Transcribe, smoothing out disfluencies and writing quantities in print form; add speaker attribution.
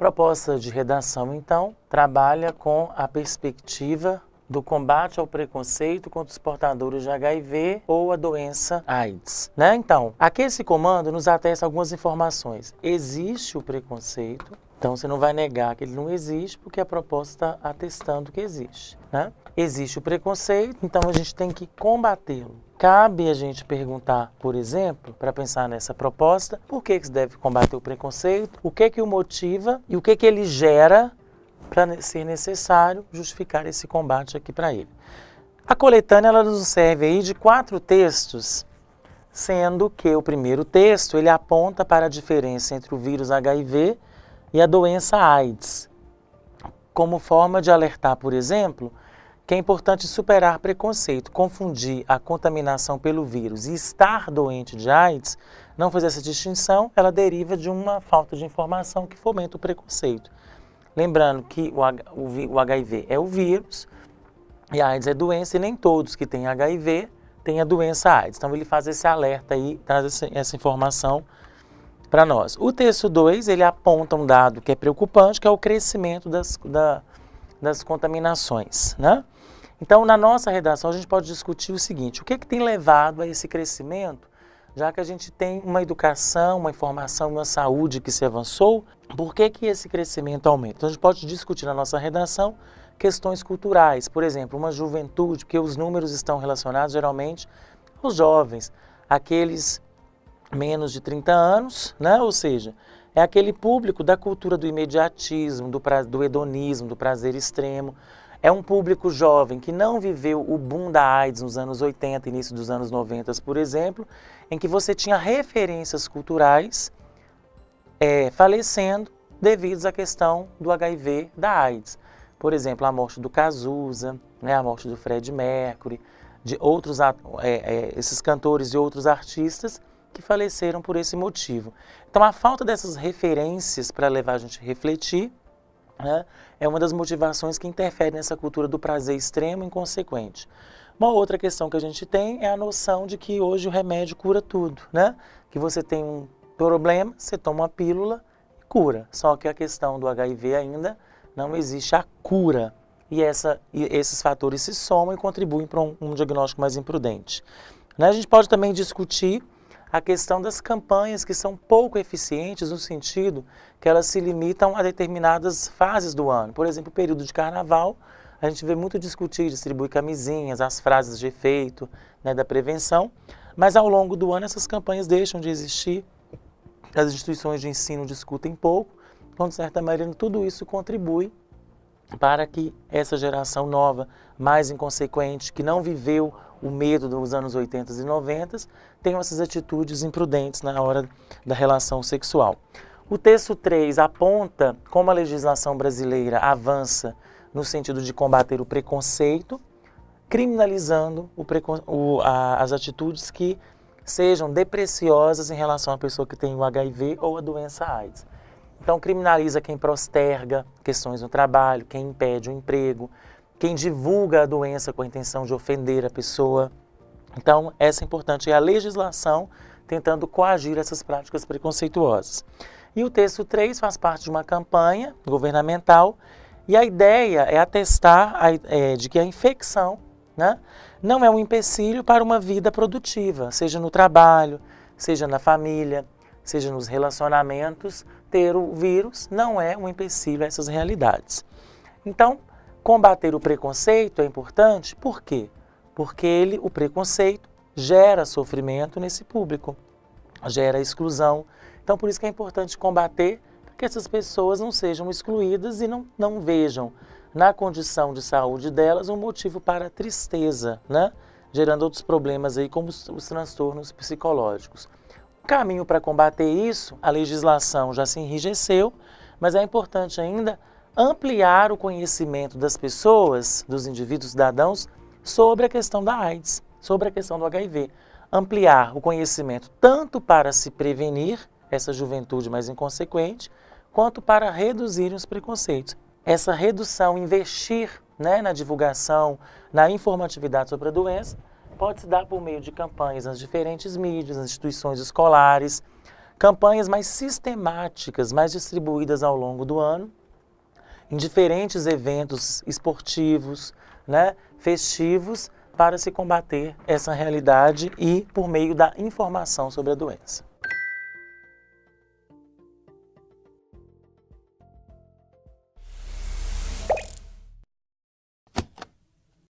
Speaker 1: Proposta de redação, então, trabalha com a perspectiva do combate ao preconceito contra os portadores de HIV ou a doença AIDS, né? Então, aqui esse comando nos atesta algumas informações. Existe o preconceito, então você não vai negar que ele não existe, porque a proposta está atestando que existe, né? Existe o preconceito, então a gente tem que combatê-lo. Cabe a gente perguntar, por exemplo, para pensar nessa proposta, por que se deve combater o preconceito, o que o motiva e o que ele gera para ser necessário justificar esse combate aqui para ele. A coletânea ela nos serve aí de 4 textos, sendo que o primeiro texto ele aponta para a diferença entre o vírus HIV e a doença AIDS, como forma de alertar, por exemplo, que é importante superar preconceito, confundir a contaminação pelo vírus e estar doente de AIDS, não fazer essa distinção, ela deriva de uma falta de informação que fomenta o preconceito. Lembrando que o HIV é o vírus e a AIDS é doença, e nem todos que têm HIV têm a doença AIDS. Então ele faz esse alerta aí, traz essa informação para nós. O texto 2, ele aponta um dado que é preocupante, que é o crescimento das contaminações, né? Então, na nossa redação, a gente pode discutir o seguinte: o que tem levado a esse crescimento, já que a gente tem uma educação, uma informação, uma saúde que se avançou, por que esse crescimento aumenta? Então, a gente pode discutir na nossa redação questões culturais, por exemplo, uma juventude, porque os números estão relacionados geralmente aos jovens, aqueles menos de 30 anos, né? Ou seja, é aquele público da cultura do imediatismo, do hedonismo, do prazer extremo. É um público jovem que não viveu o boom da AIDS nos anos 80, início dos anos 90, por exemplo, em que você tinha referências culturais falecendo devido à questão do HIV da AIDS. Por exemplo, a morte do Cazuza, né, a morte do Fred Mercury, de outros esses cantores e outros artistas que faleceram por esse motivo. Então, a falta dessas referências para levar a gente a refletir, né, é uma das motivações que interfere nessa cultura do prazer extremo e inconsequente. Uma outra questão que a gente tem é a noção de que hoje o remédio cura tudo, né? Que você tem um problema, você toma uma pílula e cura. Só que a questão do HIV ainda não existe a cura. E esses fatores se somam e contribuem para um diagnóstico mais imprudente. Né? A gente pode também discutir a questão das campanhas que são pouco eficientes no sentido que elas se limitam a determinadas fases do ano. Por exemplo, o período de carnaval, a gente vê muito discutir, distribuir camisinhas, as frases de efeito, né, da prevenção, mas ao longo do ano essas campanhas deixam de existir, as instituições de ensino discutem pouco, então, de certa maneira, tudo isso contribui para que essa geração nova, mais inconsequente, que não viveu o medo dos anos 80 e 90, tenham essas atitudes imprudentes na hora da relação sexual. O texto 3 aponta como a legislação brasileira avança no sentido de combater o preconceito, criminalizando as atitudes que sejam depreciosas em relação à pessoa que tem o HIV ou a doença AIDS. Então, criminaliza quem posterga questões no trabalho, quem impede o emprego, quem divulga a doença com a intenção de ofender a pessoa. Então, essa é importante, é a legislação tentando coagir essas práticas preconceituosas. E o texto 3 faz parte de uma campanha governamental e a ideia é atestar de que a infecção, né, não é um empecilho para uma vida produtiva, seja no trabalho, seja na família, seja nos relacionamentos. Ter o vírus não é um empecilho a essas realidades. Então, combater o preconceito é importante, por quê? Porque o preconceito gera sofrimento nesse público, gera exclusão. Então, por isso que é importante combater, para que essas pessoas não sejam excluídas e não vejam na condição de saúde delas um motivo para tristeza, né? Gerando outros problemas aí, como os transtornos psicológicos. O caminho para combater isso, a legislação já se enrijeceu, mas é importante ainda ampliar o conhecimento das pessoas, dos indivíduos cidadãos, sobre a questão da AIDS, sobre a questão do HIV. Ampliar o conhecimento tanto para se prevenir essa juventude mais inconsequente, quanto para reduzir os preconceitos. Essa redução, investir, né, na divulgação, na informatividade sobre a doença, pode se dar por meio de campanhas nas diferentes mídias, nas instituições escolares, campanhas mais sistemáticas, mais distribuídas ao longo do ano, em diferentes eventos esportivos, né, festivos, para se combater essa realidade e por meio da informação sobre a doença.